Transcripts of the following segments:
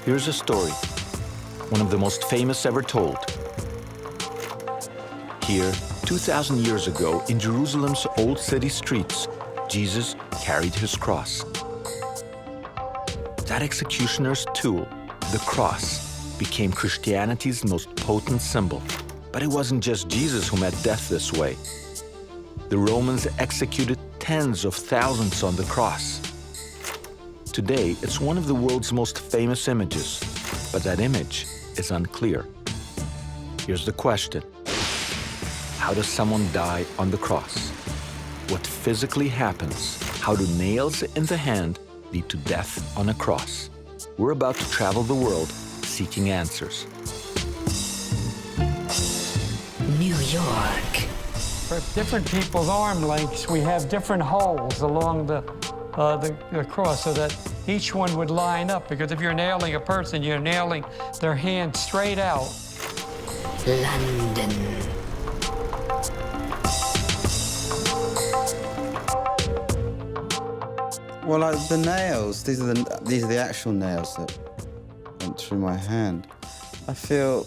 Here's a story, one of the most famous ever told. Here, 2,000 years ago, in Jerusalem's old city streets, Jesus carried his cross. That executioner's tool, the cross, became Christianity's most potent symbol. But it wasn't just Jesus who met death this way. The Romans executed tens of thousands on the cross. Today, it's one of the world's most famous images, but that image is unclear. Here's the question. How does someone die on the cross? What physically happens? How do nails in the hand lead to death on a cross? We're about to travel the world seeking answers. New York. For different people's arm lengths, we have different holes along the cross so that each one would line up, because if you're nailing a person, you're nailing their hand straight out. London. Well, like the nails, these are the actual nails that went through my hand. I feel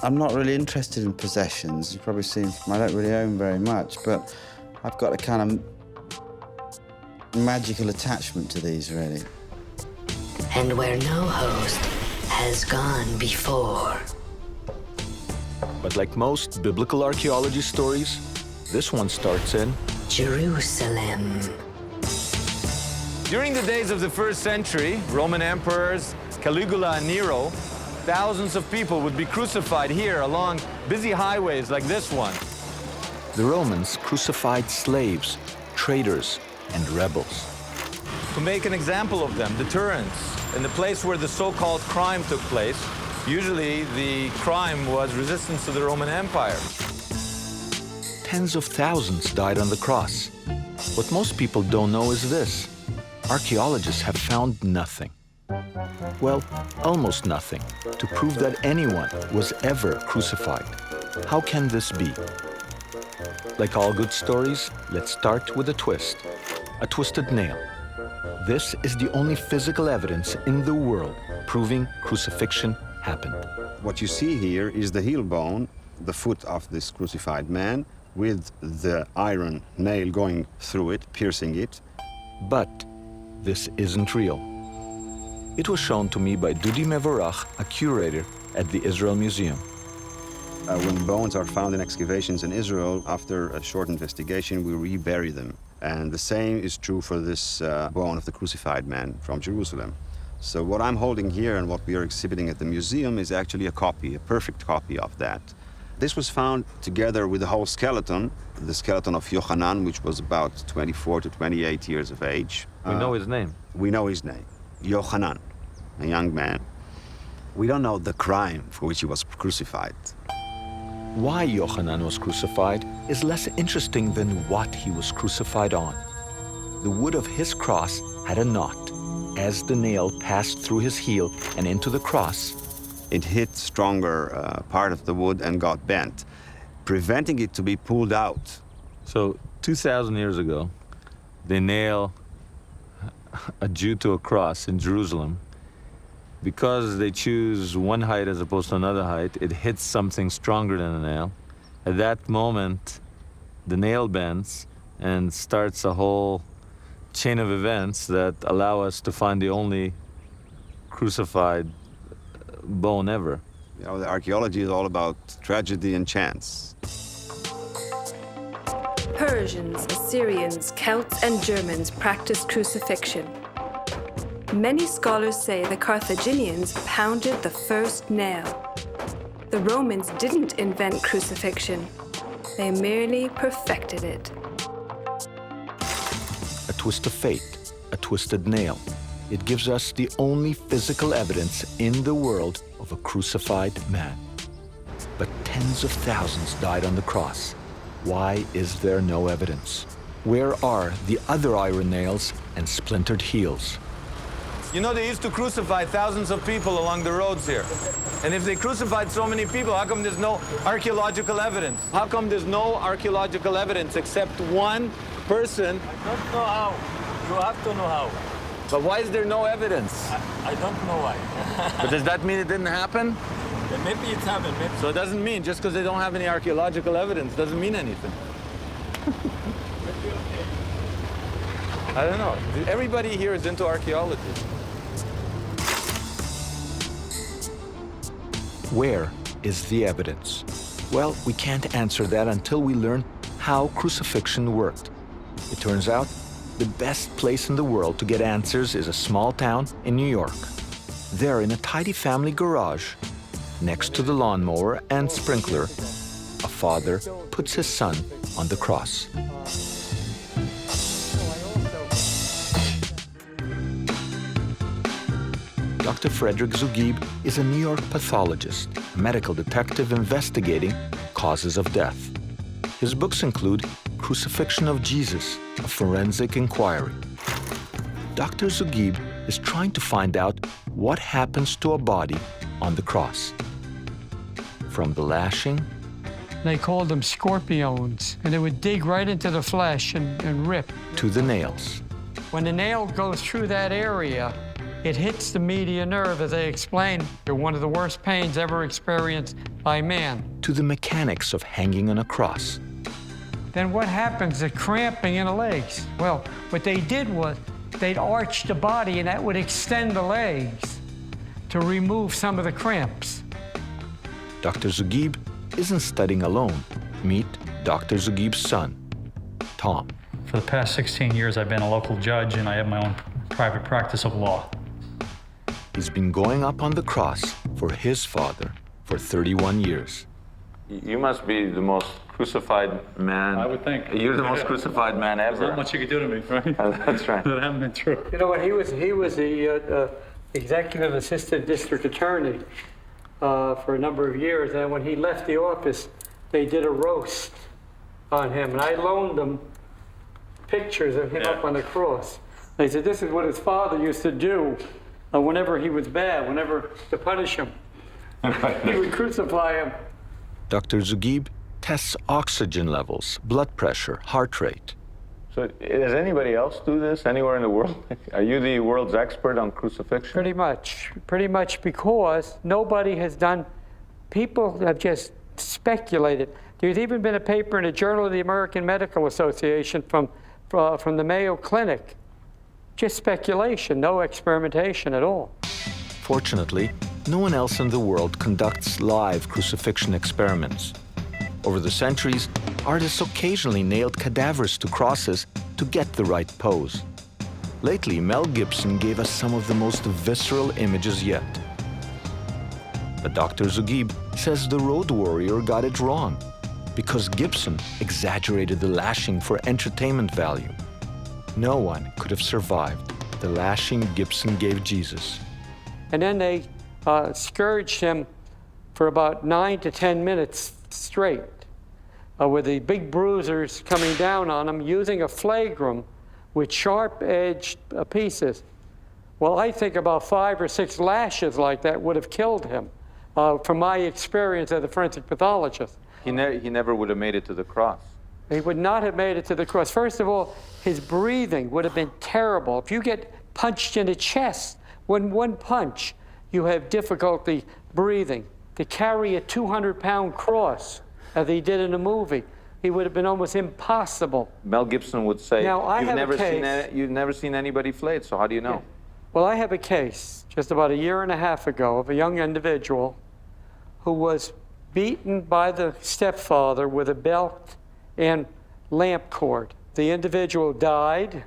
I'm not really interested in possessions. You've probably seen I don't really own very much, but I've got a kind of magical attachment to these, really. And where no host has gone before. But like most biblical archaeology stories, this one starts in Jerusalem. During the days of the 1st century, Roman emperors Caligula and Nero, thousands of people would be crucified here along busy highways like this one. the Romans crucified slaves, traitors, and rebels. To make an example of them, deterrence, in the place where the so-called crime took place, usually the crime was resistance to the Roman Empire. Tens of thousands died on the cross. What most people don't know is this. Archaeologists have found nothing. Well, almost nothing, to prove that anyone was ever crucified. How can this be? Like all good stories, let's start with a twist. A twisted nail. This is the only physical evidence in the world proving crucifixion happened. What you see here is the heel bone, the foot of this crucified man, with the iron nail going through it, piercing it. But this isn't real. It was shown to me by Dudi Mevorach, a curator at the Israel Museum. When bones are found in excavations in Israel, after a short investigation, we rebury them. And the same is true for this bone of the crucified man from Jerusalem. So what I'm holding here and what we are exhibiting at the museum is actually a copy, a perfect copy of that. This was found together with the whole skeleton, the skeleton of Yochanan, which was about 24 to 28 years of age. We know his name. We know his name, Yochanan, a young man. We don't know the crime for which he was crucified. Why Yochanan was crucified is less interesting than what he was crucified on. The wood of his cross had a knot. As the nail passed through his heel and into the cross, it hit stronger part of the wood and got bent, preventing it to be pulled out. So 2,000 years ago, they nail a Jew to a cross in Jerusalem. Because they choose one height as opposed to another height, it hits something stronger than a nail. At that moment, the nail bends and starts a whole chain of events that allow us to find the only crucified bone ever. You know, the archaeology is all about tragedy and chance. Persians, Assyrians, Celts, and Germans practiced crucifixion. Many scholars say the Carthaginians pounded the first nail. The Romans didn't invent crucifixion. They merely perfected it. a twist of fate, a twisted nail. It gives us the only physical evidence in the world of a crucified man. But tens of thousands died on the cross. Why is there no evidence? Where are the other iron nails and splintered heels? You know, they used to crucify thousands of people along the roads here. And if they crucified so many people, how come there's no archaeological evidence? How come there's no archaeological evidence except one person? I don't know how. You have to know how. But why is there no evidence? I don't know why. But does that mean it didn't happen? Maybe it's happened. Maybe. So it doesn't mean, just because they don't have any archaeological evidence, doesn't mean anything. I don't know. Everybody here is into archaeology. Where is the evidence? Well, we can't answer that until we learn how crucifixion worked. It turns out the best place in the world to get answers is a small town in New York. There, in a tidy family garage, next to the lawnmower and sprinkler, a father puts his son on the cross. Dr. Frederick Zugib is a New York pathologist, a medical detective investigating causes of death. His books include Crucifixion of Jesus, a forensic inquiry. Dr. Zugib is trying to find out what happens to a body on the cross. From the lashing, They called them scorpions, and they would dig right into the flesh and rip. to the nails, When the nail goes through that area, it hits the median nerve, as they explain. They're one of the worst pains ever experienced by man. to the mechanics of hanging on a cross. Then what happens? The cramping in the legs. Well, what they did was they'd arch the body, and that would extend the legs to remove some of the cramps. Dr. Zugib isn't studying alone. Meet Dr. Zugib's son, Tom. For the past 16 years, I've been a local judge, and I have my own private practice of law. He's been going up on the cross for his father for 31 years. You must be the most crucified man. I would think. You're the most crucified man ever. There's not much you could do to me, right? That's right. That hasn't been true. You know what? He was the executive assistant district attorney for a number of years, and when he left the office, they did a roast on him, and I loaned them pictures of him up on the cross. They said this is what his father used to do whenever he was bad, whenever to punish him. He would crucify him. Dr. Zugib tests oxygen levels, blood pressure, heart rate. So does anybody else do this anywhere in the world? Are you the world's expert on crucifixion? Pretty much because nobody has done, people have just speculated. There's even been a paper in a Journal of the American Medical Association from the Mayo Clinic. Just speculation, no experimentation at all. Fortunately, no one else in the world conducts live crucifixion experiments. Over the centuries, artists occasionally nailed cadavers to crosses to get the right pose. Lately, Mel Gibson gave us some of the most visceral images yet. But Dr. Zugib says the Road Warrior got it wrong because Gibson exaggerated the lashing for entertainment value. No one could have survived the lashing Gibson gave Jesus. And then they scourged him for about 9 to 10 minutes straight, with the big bruisers coming down on him using a flagrum with sharp-edged pieces. Well, I think about 5 or 6 lashes like that would have killed him, from my experience as a forensic pathologist. He never would have made it to the cross. He would not have made it to the cross. First of all, his breathing would have been terrible. If you get punched in the chest, one punch, you have difficulty breathing. To carry a 200-pound cross, as he did in the movie, it would have been almost impossible. Mel Gibson would say, Now, I have a case. You've never seen anybody flayed, so how do you know? Well, I have a case just about 1.5 years ago of a young individual who was beaten by the stepfather with a belt and lamp cord. The individual died.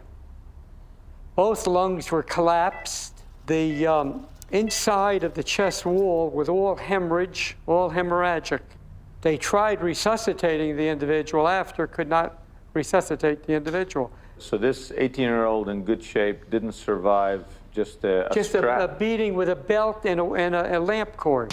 Both lungs were collapsed. The inside of the chest wall was all hemorrhage, all hemorrhagic. They tried resuscitating the individual after, could not resuscitate the individual. So this 18-year-old in good shape didn't survive just a strap? A beating with a belt and a lamp cord.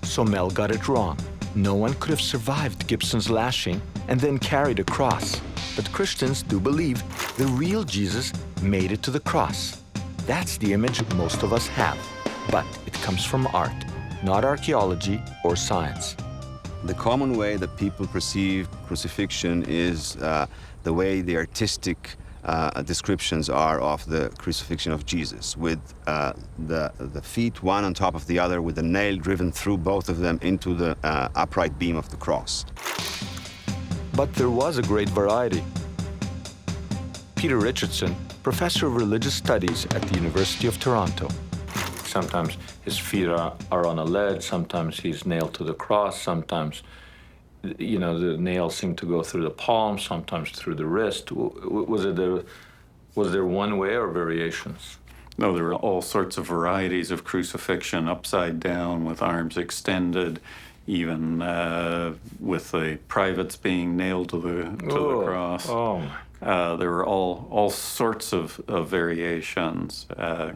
So Mel got it wrong. No one could have survived Gibson's lashing and then carried a cross. But Christians do believe the real Jesus made it to the cross. That's the image most of us have. But it comes from art, not archaeology or science. The common way that people perceive crucifixion is the way the artistic descriptions are of the crucifixion of Jesus, with the feet one on top of the other, with a nail driven through both of them into the upright beam of the cross. But there was a great variety. Peter Richardson, professor of religious studies at the University of Toronto. Sometimes his feet are on a ledge, sometimes he's nailed to the cross, sometimes, you know, the nails seem to go through the palm, sometimes through the wrist. Was there one way or variations? No, there were all sorts of varieties of crucifixion, upside down with arms extended, even with the privates being nailed to the cross. Oh. There were all sorts of variations,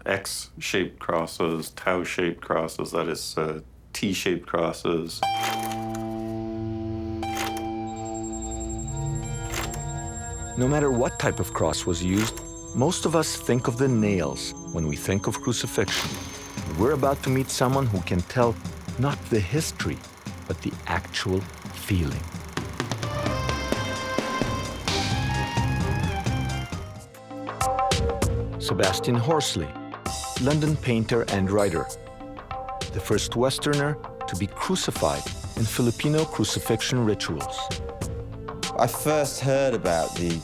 X-shaped crosses, tau-shaped crosses, that is T-shaped crosses. No matter what type of cross was used, most of us think of the nails when we think of crucifixion. We're about to meet someone who can tell not the history, but the actual feeling. Sebastian Horsley, London painter and writer, the first Westerner to be crucified in Filipino crucifixion rituals. I first heard about the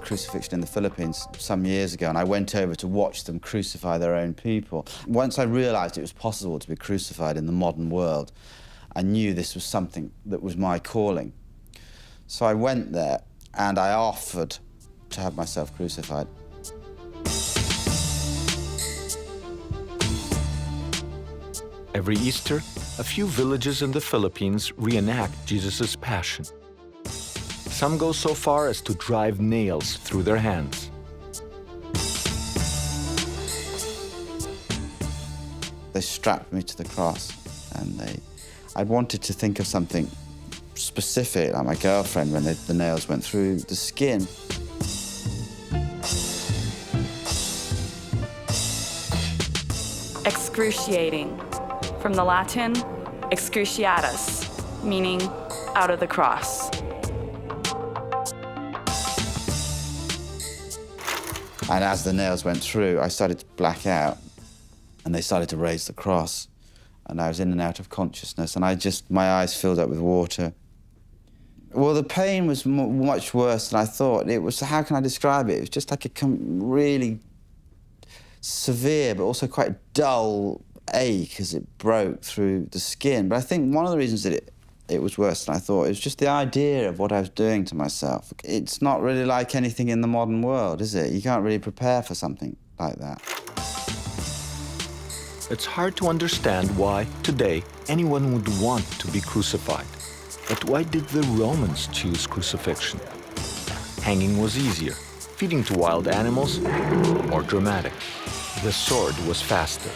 crucifixion in the Philippines some years ago, and I went over to watch them crucify their own people. Once I realized it was possible to be crucified in the modern world, I knew this was something that was my calling. So I went there and I offered to have myself crucified. Every Easter, a few villages in the Philippines reenact Jesus' passion. Some go so far as to drive nails through their hands. They strapped me to the cross, and I wanted to think of something specific, like my girlfriend, when the nails went through the skin. Excruciating, from the Latin excruciatus, meaning out of the cross. And as the nails went through, I started to black out, and they started to raise the cross, and I was in and out of consciousness, and my eyes filled up with water. Well, the pain was much worse than I thought. It was, how can I describe it? It was just like a really severe, but also quite dull ache as it broke through the skin. But I think one of the reasons that it was worse than I thought, it was just the idea of what I was doing to myself. It's not really like anything in the modern world, is it? You can't really prepare for something like that. It's hard to understand why, today, anyone would want to be crucified. But why did the Romans choose crucifixion? Hanging was easier, feeding to wild animals more dramatic. The sword was faster.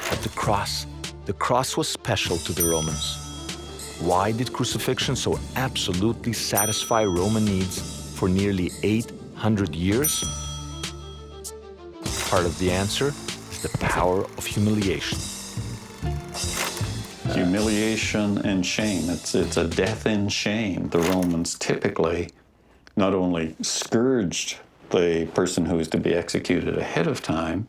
But the cross was special to the Romans. Why did crucifixion so absolutely satisfy Roman needs for nearly 800 years? Part of the answer is the power of humiliation. Humiliation and shame. It's a death in shame. The Romans typically not only scourged the person who was to be executed ahead of time,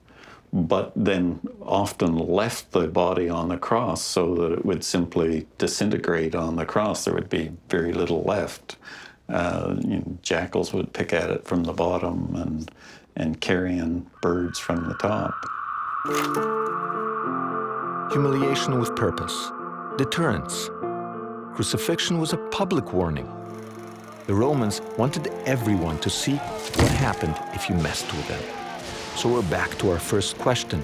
but then often left the body on the cross so that it would simply disintegrate on the cross. There would be very little left. Jackals would pick at it from the bottom and carrion birds from the top. Humiliation with purpose, deterrence. Crucifixion was a public warning. The Romans wanted everyone to see what happened if you messed with them. So we're back to our first question.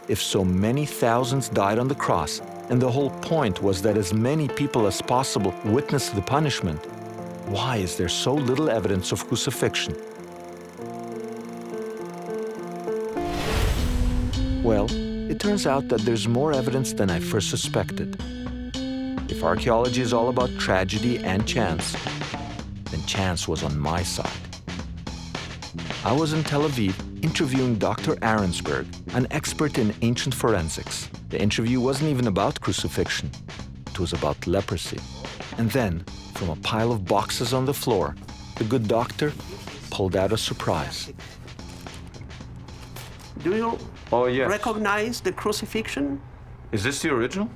If so many thousands died on the cross, and the whole point was that as many people as possible witnessed the punishment, why is there so little evidence of crucifixion? Well, it turns out that there's more evidence than I first suspected. If archaeology is all about tragedy and chance, then chance was on my side. I was in Tel Aviv interviewing Dr. Arensberg, an expert in ancient forensics. The interview wasn't even about crucifixion. It was about leprosy. And then, from a pile of boxes on the floor, the good doctor pulled out a surprise. Do you yes. recognize the crucifixion? Is this the original?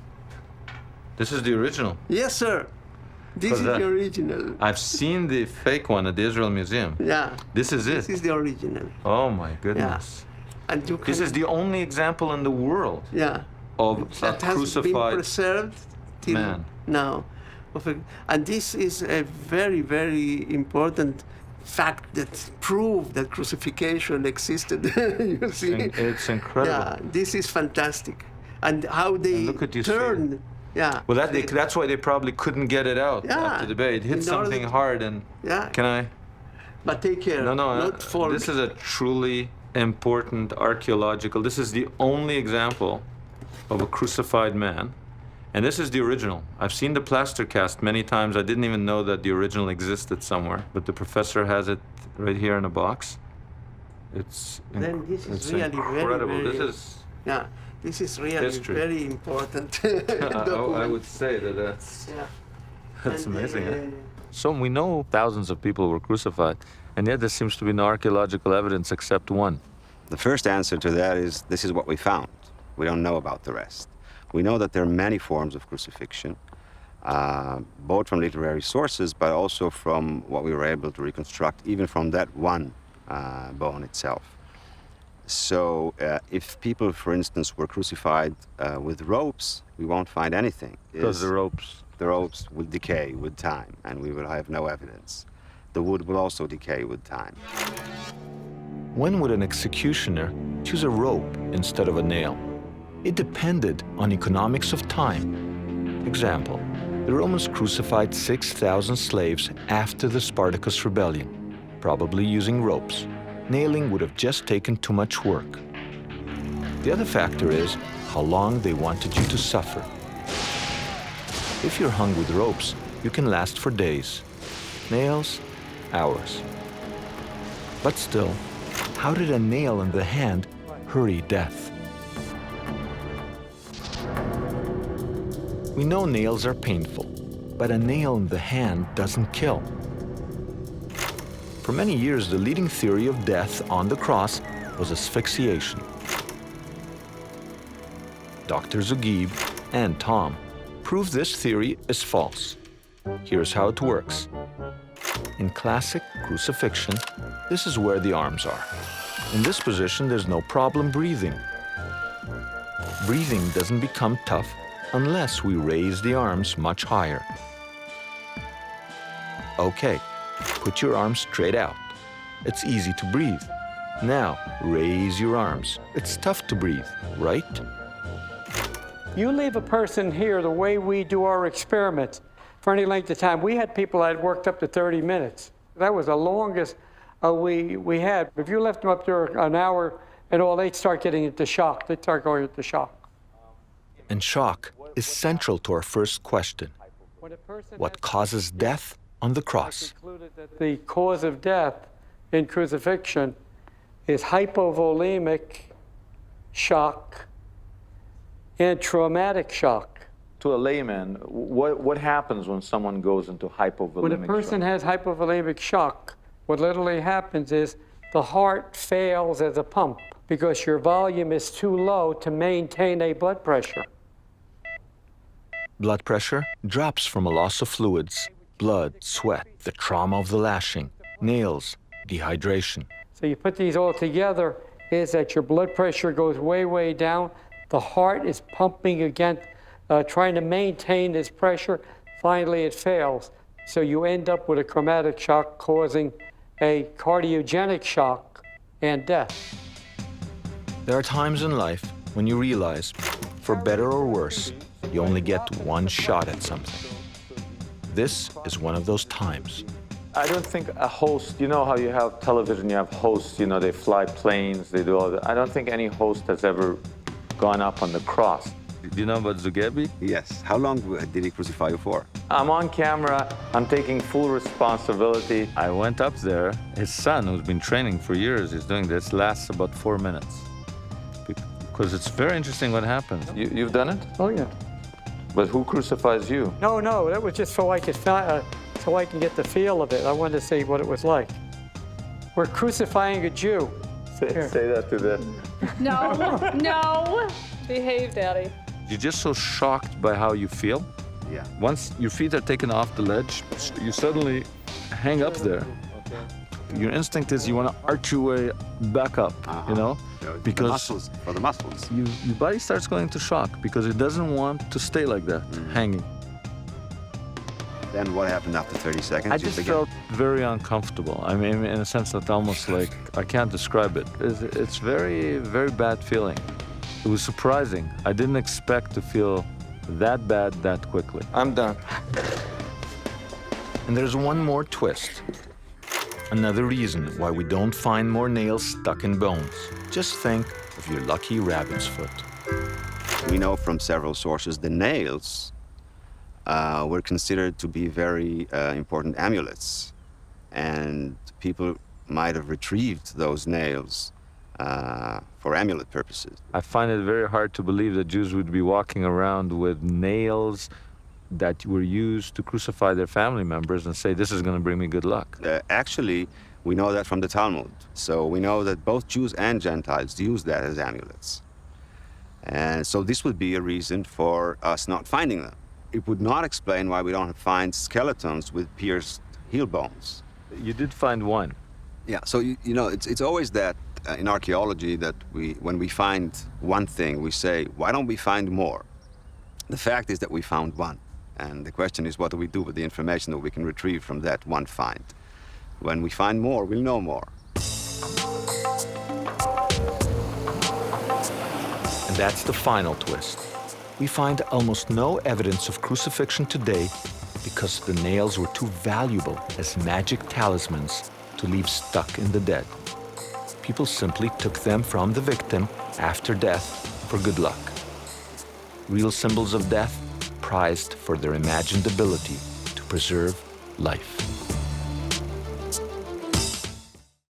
This is the original. Yes, sir. This is the original. I've seen the fake one at the Israel Museum. Yeah. This is it. This is the original. Oh my goodness. Yeah. And you can, this is the only example in the world of that a has crucified been preserved till man. now. And this is a very, very important fact that proved that crucifixion existed. You see? It's incredible. Yeah, this is fantastic. And how they turned. Yeah. Well, that's why they probably couldn't get it out after the debate. It hit something hard and... Can I? But take care. No. This is a truly important archaeological... This is the only example of a crucified man. And this is the original. I've seen the plaster cast many times. I didn't even know that the original existed somewhere. But the professor has it right here in a box. It's really incredible. Very, very, this is really history. Very important. I would say that's amazing. So we know thousands of people were crucified, and yet there seems to be no archaeological evidence except one. The first answer to that is this is what we found. We don't know about the rest. We know that there are many forms of crucifixion, both from literary sources, but also from what we were able to reconstruct, even from that one bone itself. So if people, for instance, were crucified with ropes, we won't find anything. Because the ropes will decay with time, and we will have no evidence. The wood will also decay with time. When would an executioner choose a rope instead of a nail? It depended on economics of time. Example, the Romans crucified 6,000 slaves after the Spartacus rebellion, probably using ropes. Nailing would have just taken too much work. The other factor is how long they wanted you to suffer. If you're hung with ropes, you can last for days. Nails, hours. But still, how did a nail in the hand hurry death? We know nails are painful, but a nail in the hand doesn't kill. For many years, the leading theory of death on the cross was asphyxiation. Dr. Zugib and Tom prove this theory is false. Here's how it works. In classic crucifixion, this is where the arms are. In this position, there's no problem breathing. Breathing doesn't become tough unless we raise the arms much higher. Okay. Put your arms straight out. It's easy to breathe. Now, raise your arms. It's tough to breathe, right? You leave a person here the way we do our experiments for any length of time. We had people that had worked up to 30 minutes. That was the longest we had. If you left them up there an hour and all, they'd start getting into shock. They'd start going into shock. And shock is central to our first question. What causes death on the cross? Concluded that the cause of death in crucifixion is hypovolemic shock and traumatic shock. To a layman, what happens when someone goes into hypovolemic shock? When a person has hypovolemic shock, what literally happens is the heart fails as a pump because your volume is too low to maintain a blood pressure. Blood pressure drops from a loss of fluids. Blood, sweat, the trauma of the lashing, nails, dehydration. So you put these all together, is that your blood pressure goes way, way down. The heart is pumping against, trying to maintain this pressure. Finally, it fails. So you end up with a traumatic shock causing a cardiogenic shock and death. There are times in life when you realize, for better or worse, you only get one shot at something. This is one of those times. I don't think a host, you know how you have television, you have hosts, you know, they fly planes, they do all that. I don't think any host has ever gone up on the cross. Do you know about Zugebi? Yes. How long did he crucify you for? I'm on camera, I'm taking full responsibility. I went up there, his son, who's been training for years, is doing this, lasts about 4 minutes. Because it's very interesting what happens. You've done it? Oh, yeah. But who crucifies you? No, that was just so I can get the feel of it. I wanted to see what it was like. We're crucifying a Jew. Say that to them. No, no. Behave, Daddy. You're just so shocked by how you feel. Yeah. Once your feet are taken off the ledge, you suddenly hang up there. Your instinct is you want to arch your way back up, you know? Because for the muscles. your body starts going into shock because it doesn't want to stay like that, hanging. Then what happened after 30 seconds? I just felt very uncomfortable. I mean, in a sense that almost like, I can't describe it. It's very, very bad feeling. It was surprising. I didn't expect to feel that bad that quickly. I'm done. And there's one more twist. Another reason why we don't find more nails stuck in bones. Just think of your lucky rabbit's foot. We know from several sources the nails were considered to be very important amulets. And people might have retrieved those nails for amulet purposes. I find it very hard to believe that Jews would be walking around with nails that were used to crucify their family members and say, this is going to bring me good luck. Actually, we know that from the Talmud. So we know that both Jews and Gentiles use that as amulets. And so this would be a reason for us not finding them. It would not explain why we don't find skeletons with pierced heel bones. You did find one. Yeah, so you know, it's always that in archaeology that when we find one thing, we say, why don't we find more? The fact is that we found one. And the question is, what do we do with the information that we can retrieve from that one find? When we find more, we'll know more. And that's the final twist. We find almost no evidence of crucifixion today because the nails were too valuable as magic talismans to leave stuck in the dead. People simply took them from the victim after death for good luck. Real symbols of death prized for their imagined ability to preserve life.